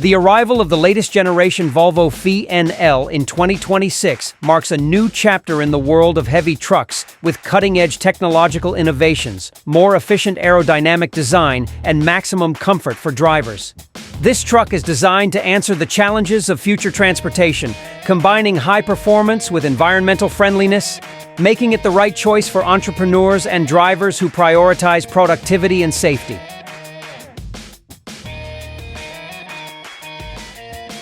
The arrival of the latest generation Volvo VNL in 2026 marks a new chapter in the world of heavy trucks with cutting-edge technological innovations, more efficient aerodynamic design, and maximum comfort for drivers. This truck is designed to answer the challenges of future transportation, combining high performance with environmental friendliness, making it the right choice for entrepreneurs and drivers who prioritize productivity and safety.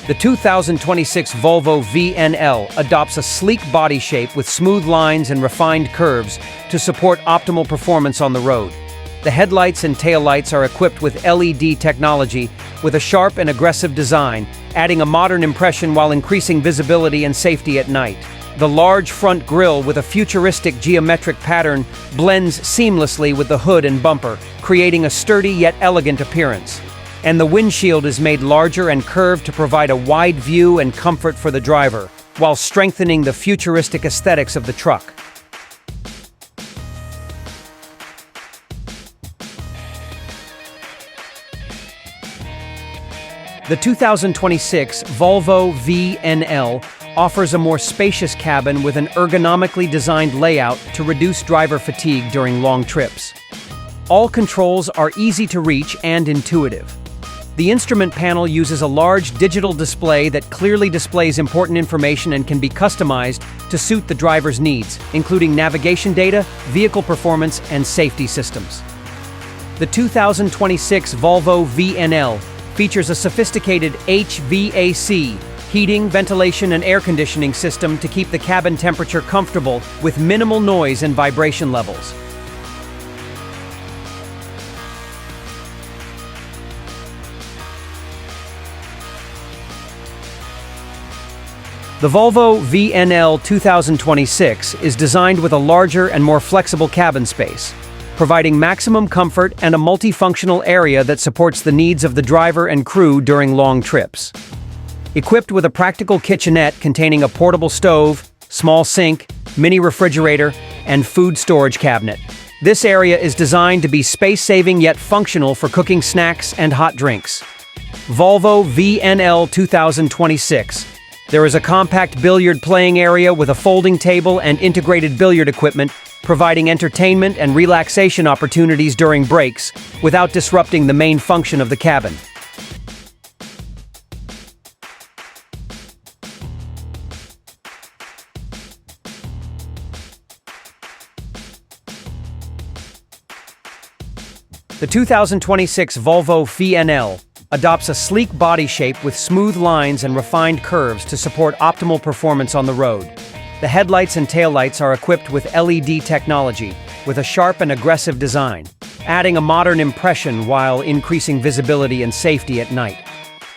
The 2026 Volvo VNL adopts a sleek body shape with smooth lines and refined curves to support optimal performance on the road. The headlights and taillights are equipped with LED technology with a sharp and aggressive design, adding a modern impression while increasing visibility and safety at night. The large front grille with a futuristic geometric pattern blends seamlessly with the hood and bumper, creating a sturdy yet elegant appearance. And the windshield is made larger and curved to provide a wide view and comfort for the driver, while strengthening the futuristic aesthetics of the truck. The 2026 Volvo VNL offers a more spacious cabin with an ergonomically designed layout to reduce driver fatigue during long trips. All controls are easy to reach and intuitive. The instrument panel uses a large digital display that clearly displays important information and can be customized to suit the driver's needs, including navigation data, vehicle performance, and safety systems. The 2026 Volvo VNL features a sophisticated HVAC, heating, ventilation, and air conditioning system to keep the cabin temperature comfortable with minimal noise and vibration levels. The Volvo VNL 2026 is designed with a larger and more flexible cabin space, providing maximum comfort and a multifunctional area that supports the needs of the driver and crew during long trips. Equipped with a practical kitchenette containing a portable stove, small sink, mini refrigerator, and food storage cabinet, this area is designed to be space-saving yet functional for cooking snacks and hot drinks. Volvo VNL 2026. There is a compact billiard playing area with a folding table and integrated billiard equipment, providing entertainment and relaxation opportunities during breaks without disrupting the main function of the cabin. The 2026 Volvo VNL adopts a sleek body shape with smooth lines and refined curves to support optimal performance on the road. The headlights and taillights are equipped with LED technology with a sharp and aggressive design, adding a modern impression while increasing visibility and safety at night.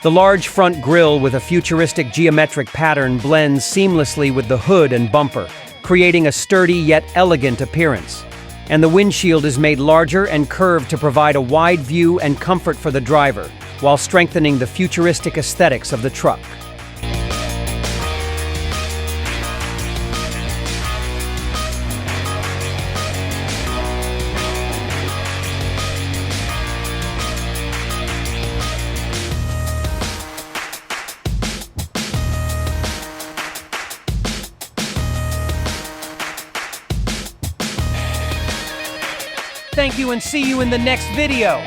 The large front grille with a futuristic geometric pattern blends seamlessly with the hood and bumper, creating a sturdy yet elegant appearance. And the windshield is made larger and curved to provide a wide view and comfort for the driver, while strengthening the futuristic aesthetics of the truck. Thank you and see you in the next video.